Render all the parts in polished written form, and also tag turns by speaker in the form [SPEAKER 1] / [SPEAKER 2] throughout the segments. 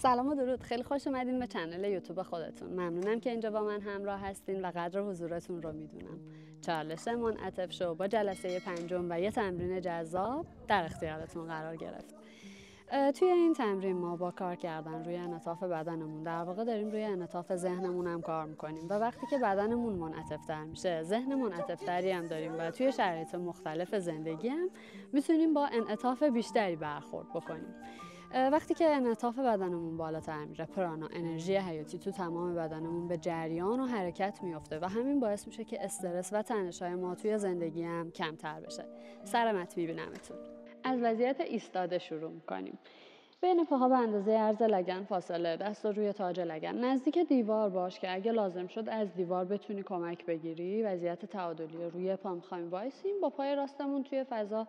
[SPEAKER 1] سلام و درود، خیلی خوش اومدین به چنل یوتیوب خودتون. ممنونم که اینجا با من همراه هستین و قدر حضورتون رو میدونم. چالش منعطف شو با جلسه 5 و یه تمرین جذاب در اختیارتون قرار گرفت. توی این تمرین ما با کار کردن روی انعطاف بدنمون در واقع داریم روی انعطاف ذهنمون هم کار میکنیم و وقتی که بدنمون منعطف‌تر میشه، ذهن منعطف‌تری هم داریم و توی شرایط مختلف زندگی هم میتونیم با انعطاف بیشتری برخورد بکنیم. وقتی که انعطاف بدنمون بالاتر میره، پرانا، انرژی حیاتی تو تمام بدنمون به جریان و حرکت میفته و همین باعث میشه که استرس و تنش‌های ما توی زندگی هم کمتر بشه. سلامت میبینمتون. از وضعیت ایستاده شروع میکنیم. بین پاها به اندازه عرض لگن فاصله، دست رو روی تاج لگن. نزدیک دیوار باش که اگه لازم شد از دیوار بتونی کمک بگیری. وضعیت تعادلی روی پا میخوایم وایسیم، با پای راستمون توی فضا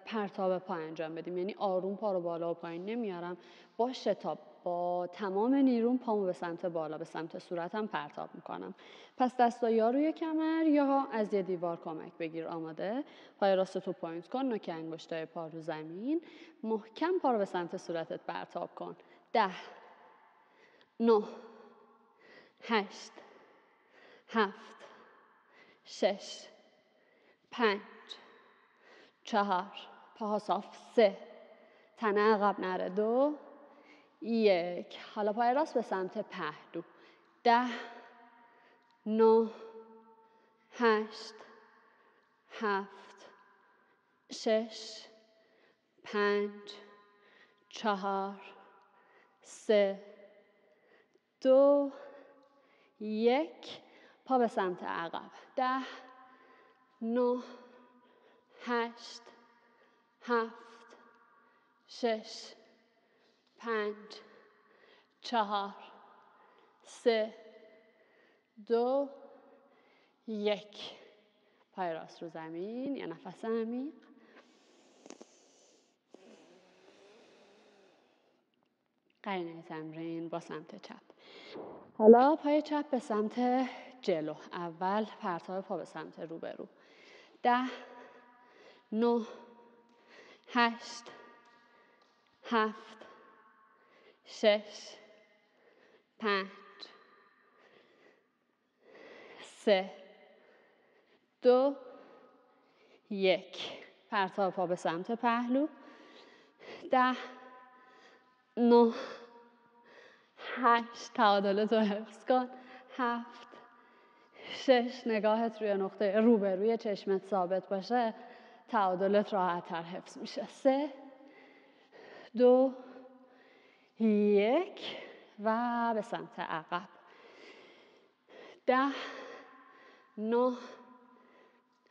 [SPEAKER 1] پرتاب پا انجام بدیم. یعنی آروم پا رو بالا و پایین نمیارم، با شتاب با تمام نیروم پامو به سمت بالا، به سمت صورتم پرتاب میکنم. پس دستا یا روی کمر یا از یه دیوار کمک بگیر. آماده؟ پای راستتو پوینت کن، نوک انگشتای پا رو زمین، محکم پا رو به سمت صورتت پرتاب کن. 10 9 8 7 6 5 4 پاها صاف، 3 تنه عقب نره، 2 1. حالا پای راست به سمت پهلو. 10 9 8 7 6 5 4 3 2 1. پا به سمت عقب. 10 9 8 7 6 5 4 3 2 1. پای راست رو زمین، یه نفس عمیق. قرینه تمرین با سمت چپ. حالا پای چپ به سمت جلو. اول پرتاب پا به سمت روبرو. 10 9 8 7 6 5 3 2 1. پرتاب پا به سمت پهلو. 10 9 8. تعادلت رو حفظ کن. 7 6. نگاهت روی نقطه روبروی چشمت ثابت باشه، تعادلت راحت‌تر حفظ میشه. 3 2 1. و به سمت عقب. 10 9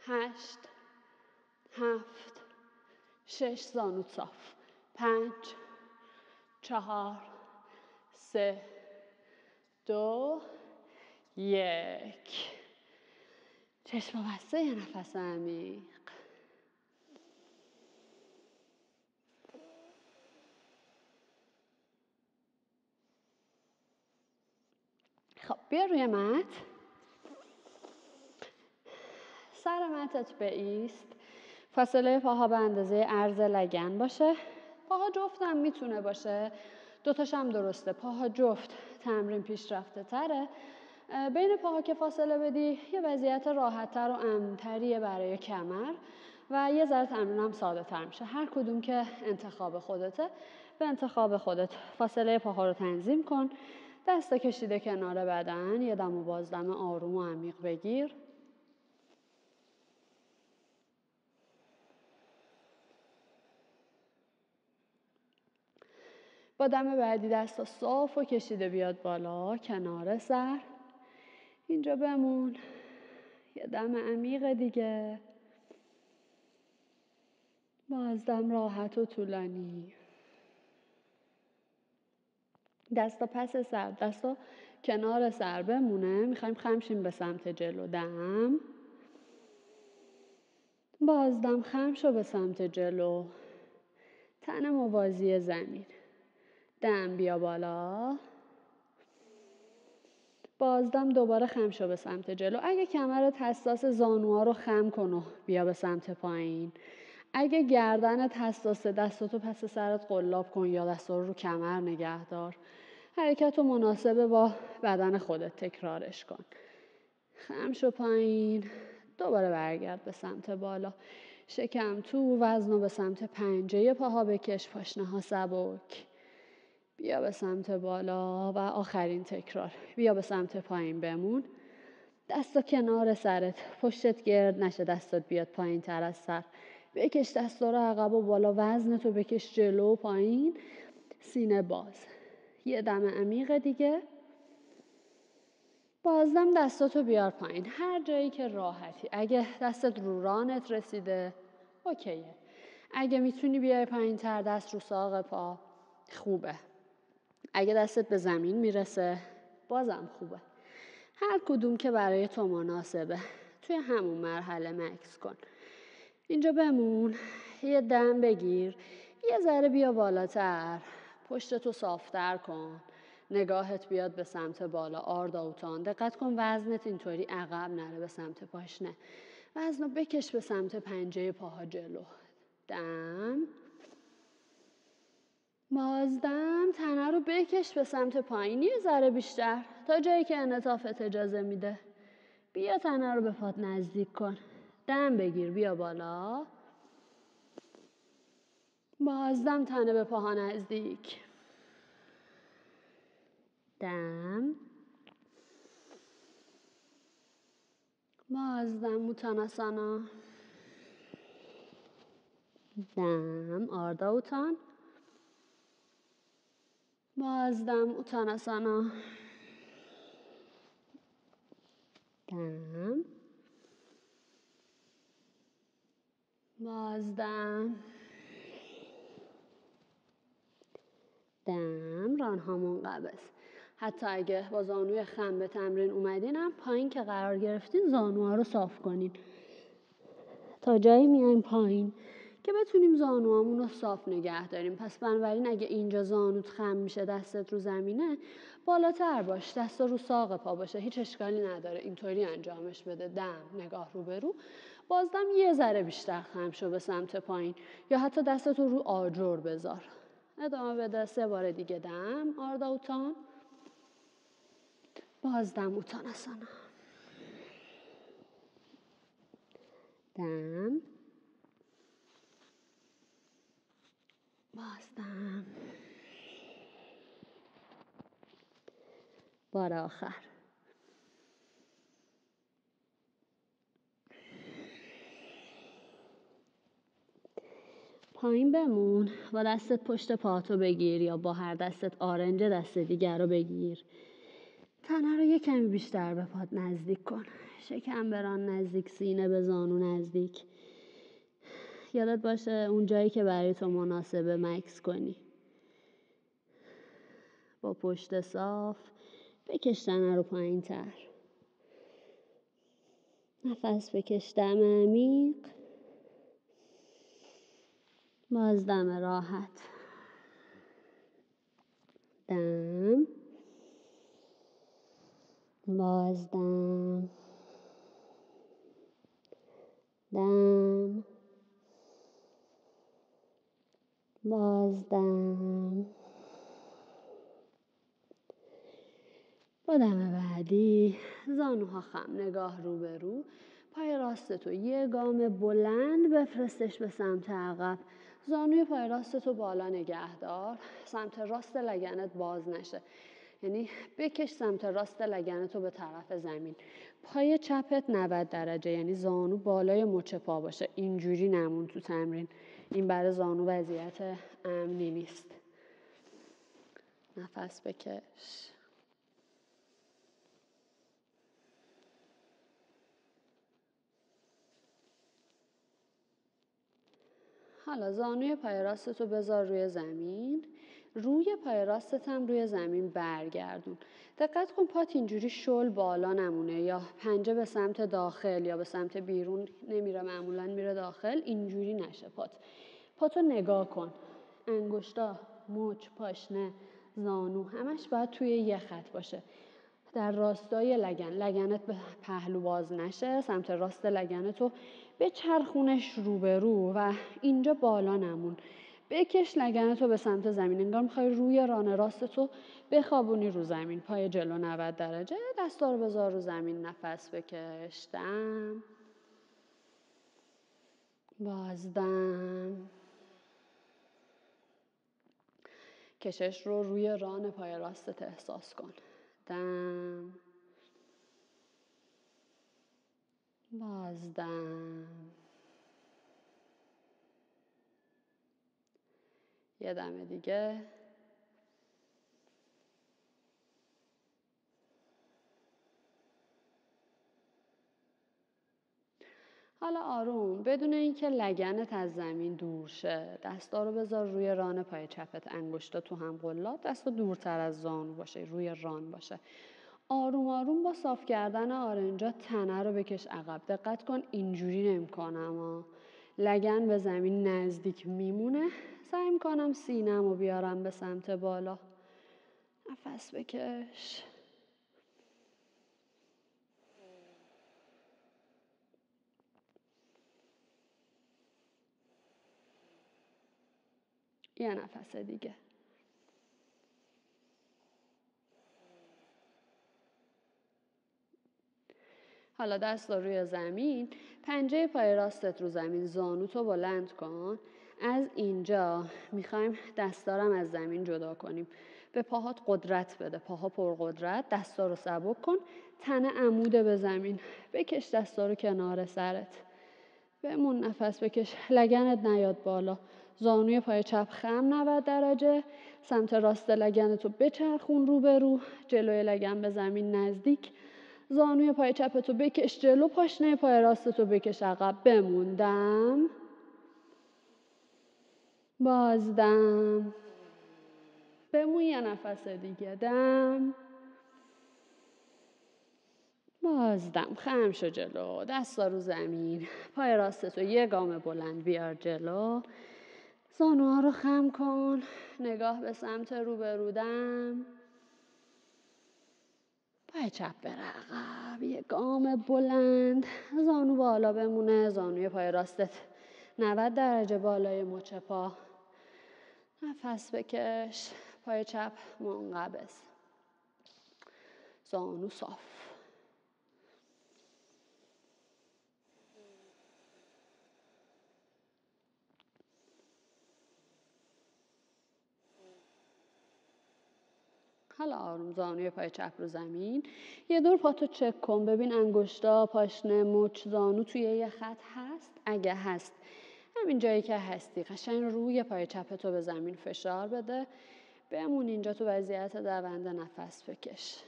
[SPEAKER 1] 8 7 6. زانوت صاف. 5 4 3 2 1. چشم بسته، یه نفس عمیق. خب بیا روی مت. سر متت بایست. فاصله پاها به اندازه عرض لگن باشه. پاها جفت هم میتونه باشه، دوتاش هم درسته. پاها جفت تمرین پیشرفته تره. بین پاها که فاصله بدی یه وضعیت راحت تر و امن‌تریه برای کمر و یه ذره تمرین هم ساده تر میشه. هر کدوم که انتخاب خودته، به انتخاب خودت فاصله پاها رو تنظیم کن. دستا کشیده کنار بدن، یه دم و بازدم آروم و عمیق بگیر. با دم بعدی دستا صاف و کشیده بیاد بالا کنار سر. اینجا بمون. یه دم عمیق دیگه. بازدم راحت و طولانی. دستا پس سر، دستا کنار سر بمونه. میخوایم خمشیم به سمت جلو. دم. بازدم خم شو به سمت جلو. تن موازی زمین. دم بیا بالا. بازدم دوباره خم شو به سمت جلو. اگه کمرت حساس، زانوها رو خم کن و بیا به سمت پایین. اگه گردنت حساسه دستاتو پس سرت قلاب کن یا دستا رو کمر نگه دار. حرکت رو مناسب با بدن خودت تکرارش کن. خم شو پایین، دوباره برگرد به سمت بالا. شکم تو، وزن رو به سمت پنجه پاها بکش، پاشنه ها سبک. بیا به سمت بالا و آخرین تکرار. بیا به سمت پایین بمون. دستا کنار سرت، پشتت گرد نشه دستات بیاد پایین تر از سر. بکش دستا رو عقب و بالا، وزنتو بکش جلو و پایین، سینه باز. یه دم عمیق دیگه. بازدم دستاتو بیار پایین، هر جایی که راحتی. اگه دستت رو رانت رسیده اوکیه. اگه میتونی بیای پایین تر دست رو ساق پا خوبه. اگه دستت به زمین میرسه بازم خوبه. هر کدوم که برای تو مناسبه. توی همون مرحله مکس کن. اینجا بمون. یه دم بگیر. یه ذره بیا بالاتر. پشتتو صافتر کن. نگاهت بیاد به سمت بالا. آرداوتان. دقت کن وزنت اینطوری عقب نره به سمت پاشنه. وزنو بکش به سمت پنجه پاها جلو. دم. بازدم. تنه رو بکش به سمت پایین یه ذره بیشتر تا جایی که انعطافت اجازه میده. بیا تنه رو به پات نزدیک کن. دم بگیر بیا بالا. بازدم تنه به پاها نزدیک. دم. بازدم اوتاناسانا. دم. آردا اوتان. بازدم اوتاناسانا. دم. بازدم. دم. رانها منقبض. حتی اگه با زانوی خم به تمرین اومدینم پایین که قرار گرفتین زانوها رو صاف کنین تا جایی میایم پایین که بتونیم زانوامون رو صاف نگه داریم. پس بنابراین اگه اینجا زانوت خم میشه دستت رو زمینه بالاتر باش، دست رو ساق پا باشه، هیچ اشکالی نداره. اینطوری انجامش بده. دم. نگاه رو به رو. بازدم یه ذره بیشتر خم شو به سمت پایین یا حتی دستت رو آجر بذار. ادامه بده. 3 بار دیگه. دم. آردا اوتان. بازدم اوتاناسانا. دم. بازدم. بار آخر. پایین بمون. با دستت پشت پاتو بگیر یا با هر دستت آرنج دست دیگر رو بگیر. تنه رو یه کمی بیشتر به پات نزدیک کن. شکم بران نزدیک، سینه به زانو نزدیک. یادت باشه اون جایی که برای تو مناسبه مکس کنی. با پشت صاف بکش تنه رو پایین تر. نفس بکش. دم عمیق. بازدم راحت. دم. بازدم. دم. بازدم. با دم بعدی زانوها خم، نگاه رو به رو. پای راستتو یه گام بلند بفرستش به سمت عقب. زانوی پای راستتو بالا نگه دار. سمت راست لگنت باز نشه. یعنی بکش سمت راست لگنتو به طرف زمین. پای چپت 90 درجه، یعنی زانو بالای مچ پا باشه. اینجوری نمون تو تمرین. این برای زانو وضعیت امنی نیست. نفس بکش. حالا زانوی پای راستتو بذار روی زمین. روی پای راستت هم روی زمین برگردون. دقت کن پات اینجوری شل بالا نمونه یا پنجه به سمت داخل یا به سمت بیرون نمیره، معمولا میره داخل. اینجوری نشه پات. پاتو نگاه کن. انگشتا، مچ، پاشنه، زانو همش باید توی یه خط باشه. در راستای لگنت به پهلو باز نشه. سمت راست لگنتو بچرخونش رو به رو و اینجا بالا نمون. بکش لگنتو به سمت زمین، انگار میخوای روی ران راستتو بخوابونی رو زمین. پای جلو 90 درجه، دستا رو بذار رو زمین، نفس بکش. دم، بازدم. کشش رو روی ران پای راستت احساس کن. دم، بازدم. یه دم دیگه. حالا آروم، بدون اینکه لگنت از زمین دور شه، دستا رو بذار روی ران پای چپت، انگشتا تو هم قلاب، دستا دورتر از زانو باشه، روی ران باشه. آروم آروم با صاف کردن آرنجا تنه رو بکش عقب. دقت کن اینجوری نمی‌کنم، لگن به زمین نزدیک میمونه. سعی می‌کنم سینه‌مو بیارم به سمت بالا. نفس بکش. یه نفس دیگه. حالا دست روی زمین، پنجه پای راستت رو زمین، زانوتو بلند کن. از اینجا میخوایم دستارم از زمین جدا کنیم. به پاهات قدرت بده، پاها پر قدرت. دستا رو سبک کن، تنه عموده به زمین. بکش دستا رو کنار سرت، بمون، نفس بکش. لگنت نیاد بالا. زانوی پای چپ خم 90 درجه، سمت راست لگنتو بچرخون رو به رو، جلوی لگن به زمین نزدیک. زانوی پای چپتو بکش جلو، پاشنه پای راستتو بکش عقب. بموندم، بازدم. بمون یه نفس دیگه. دم، بازدم. خم شو جلو، دستا رو زمین. پای راستتو یه گام بلند بیار جلو. زانوها رو خم کن، نگاه به سمت رو به رو. دم، پای چپ بره عقب، یه گام بلند. زانو بالا بمونه، زانوی پای راستت 90 درجه بالای مچ پا. نفس بکش، پای چپ منقبض، زانو صاف. حالا آروم زانوی پای چپ رو زمین. یه دور پاتو چک کن، ببین انگشتا، پاشنه، مچ، زانو توی یه خط هست. اگه هست، همین جایی که هستی قشنگ روی پای چپتو به زمین فشار بده. بمون اینجا تو وضعیت دونده، نفس بکش.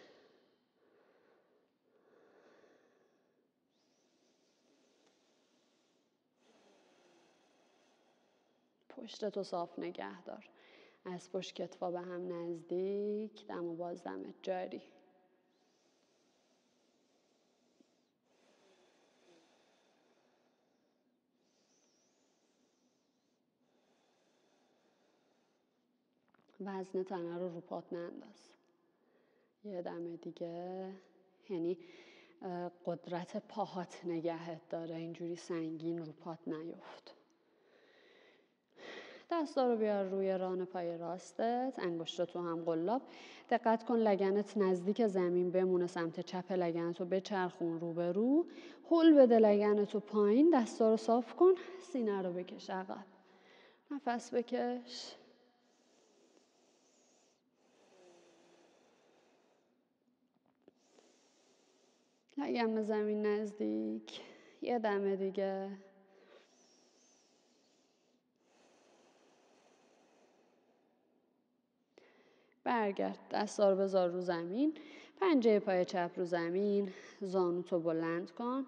[SPEAKER 1] پشتتو صاف نگه دار. از پشت کتفا به هم نزدیک. دم و بازدمت جاری. وزن تنه رو پات ننداز. یه دم دیگه. یعنی قدرت پاهات نگهت داره، اینجوری سنگین رو پات نیفت. دستا رو بیار روی ران پای راستت، انگشتا تو هم قلاب. دقت کن لگنت نزدیک زمین بمونه. سمت چپ لگنتو بچرخون رو به رو. هل بده لگنتو پایین. دستا رو صاف کن، سینه رو بکش عقب. نفس بکش. لگن به زمین نزدیک. یه دم دیگه. برگرد، دستا رو بذار رو زمین. پنجه پای چپ رو زمین. زانوتو بلند کن،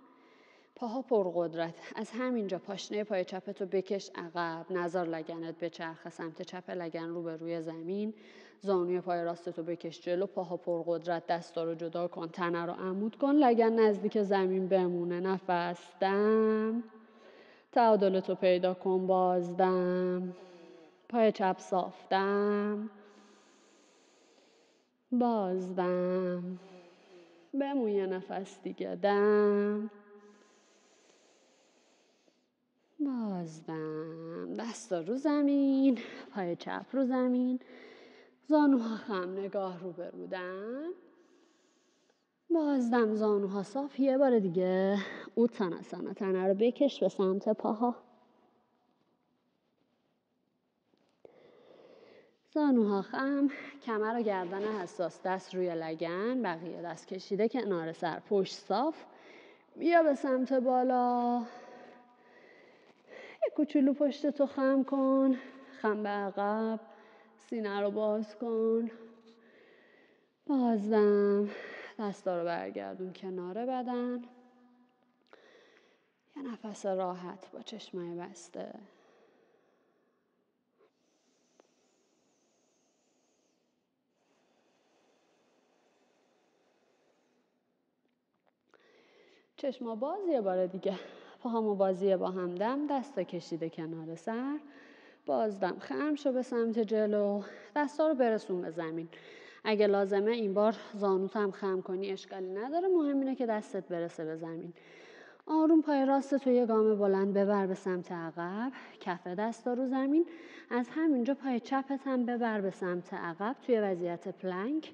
[SPEAKER 1] پاها پر قدرت. از همینجا پاشنه پای چپتو بکش عقب. نذار لگنت بچرخه. سمت چپ لگن رو به روی زمین. زانوی پای راستتو بکش جلو، پاها پر قدرت. دستا رو جدا کن، تنه رو عمود کن، لگن نزدیک زمین بمونه. نفس. دم، تعادلتو پیدا کن. بازدم. پای چپ صاف. دم، بازدم. بمون یه نفس دیگه. دم، بازدم. دستا رو زمین، پای چپ رو زمین، زانوها خم، نگاه رو به رودم. بازدم، زانوها صاف. یه بار دیگه اوتاناسانا. تنه رو بکش به سمت پاها. زانوها خم، کمر و گردن حساس، دست روی لگن، بقیه دست کشیده کنار سر، پشت صاف. بیا به سمت بالا. یه کوچولو پشت تو خم کن، خم به عقب، سینه رو باز کن. بازدم، دستا رو برگردون کنار بدن. یه نفس راحت با چشمای بسته. چشما باز. یه بار دیگه پاهامو بازیه با همدم، دستا کشیده کنار سر. بازدم، خم شو به سمت جلو، دستا رو برسون به زمین. اگه لازمه این بار زانوت هم خم کنی اشکالی نداره، مهم اینه که دستت برسه به زمین. آروم پای راست تو یه گام بلند ببر به سمت عقب، کف دستا رو زمین. از همینجا پای چپت هم ببر به سمت عقب توی وضعیت پلنک.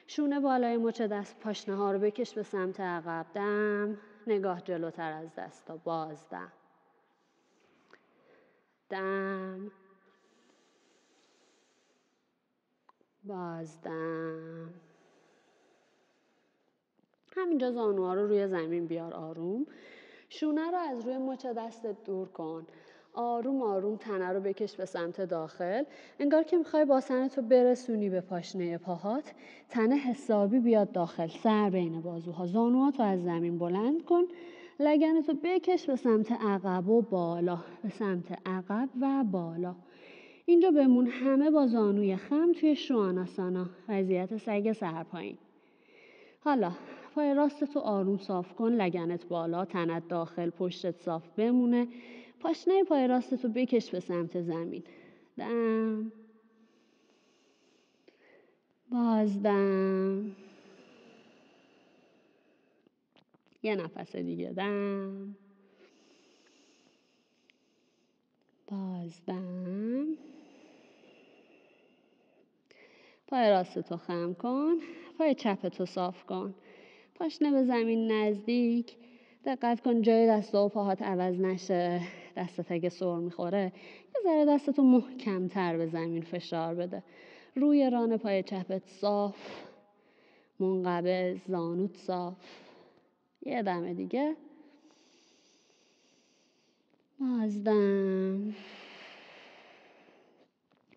[SPEAKER 1] شونه بالای مچ دست، پاشنه ها رو بکش به سمت عقب. دم، نگاه جلوتر از دستا. بازدم، دم، بازدم. همینجا زانوها رو روی زمین بیار آروم. شونه رو از روی مچ دستت دور کن. آروم آروم تنه رو بکش به سمت داخل. انگار که میخوای باسنتو برسونی به پاشنه پاهات. تنه حسابی بیاد داخل. سر بین بازوها. زانوهاتو از زمین بلند کن. لگنتو بکش به سمت عقب و بالا. به سمت عقب و بالا. اینجا بمون همه با زانوی خم توی شواناسانا. وضعیت سگ سر پایین. حالا پای راست تو آروم صاف کن، لگنت بالا، تنت داخل، پشتت صاف بمونه. پاشنه پای راست تو بکش به سمت زمین. دم، بازدم. یه نفس دیگه. دم، بازدم. پای راست تو خم کن، پای چپ تو صاف کن. پاشنه به زمین نزدیک. دقت کن جای دست و پاهات عوض نشه. دستت اگه سر میخوره یه ذره دستتو محکم‌تر به زمین فشار بده. روی ران پای چپت صاف، منقبض، زانوت صاف. یه دمه دیگه. بازدم.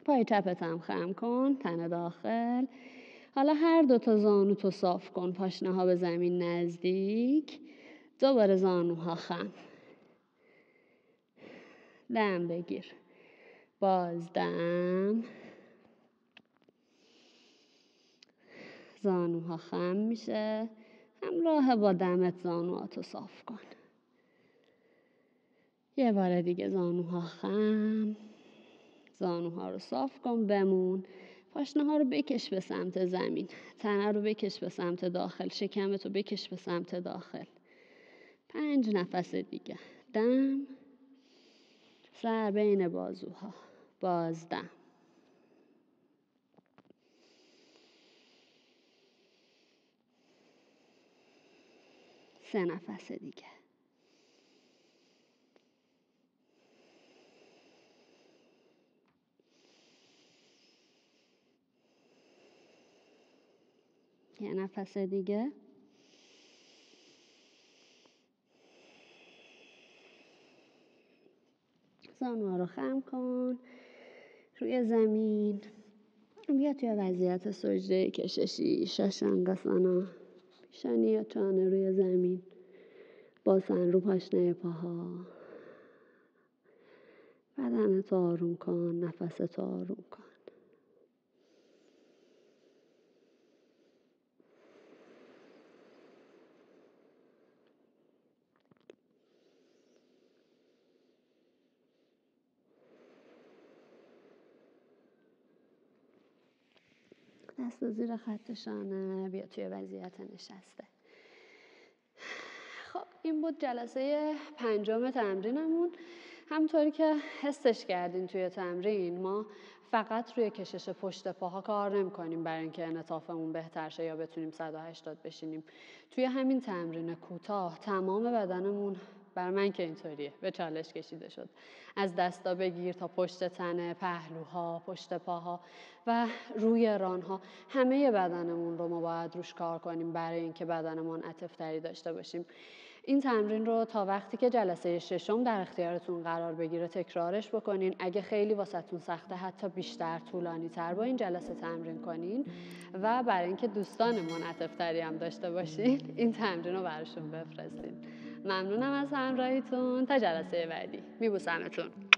[SPEAKER 1] پای چپت هم خم کن، تنه داخل. حالا هر دوتا زانوتو صاف کن، پاشنه ها به زمین نزدیک. دوباره زانوها خم. دم بگیر. بازدم. زانوها خم میشه. همراه با دمت زانوهاتو صاف کن. یه بار دیگه زانوها خم. زانوها رو صاف کن، بمون. پاشنه ها رو بکش به سمت زمین. تنه رو بکش به سمت داخل. شکمتو بکش به سمت داخل. 5 نفس دیگه. دم، سر بین بازوها. بازدم. 3 نفس دیگه. یه نفس دیگه. زانوها رو خم کن روی زمین. بیا توی وضعیت سجده کششی، شاشانگاسانا. پیشانی یا چانه روی زمین. باسن رو پاشنه پاها. بدنتو آروم کن، نفستو آروم کن. دست زیر خط شانه. بیا توی وضعیت نشسته. خب این بود جلسه 5 تمرینمون. همونطوری که حسش کردین توی تمرین، ما فقط روی کشش پشت پاها کار نمی‌کنیم برای اینکه انعطافمون بهتر شه یا بتونیم 180 بشینیم. توی همین تمرین کوتاه تمام بدنمون، برای من که اینطوریه، به چالش کشیده شد. از دستا بگیر تا پشت تنه، پهلوها، پشت پاها و روی رانها، همه بدنمون رو ما باید روش کار کنیم برای اینکه بدنمون منعطف‌تری داشته باشیم. این تمرین رو تا وقتی که جلسه 6 در اختیارتون قرار بگیره تکرارش بکنین. اگه خیلی واسهتون سخته، حتی بیشتر، طولانی تر با این جلسه تمرین کنین و برای اینکه دوستان منعطف‌تری هم داشته باشین این تمرین رو براشون بفرستین. ممنونم از همراهیتون. تا جلسه بعدی. میبوسمتون.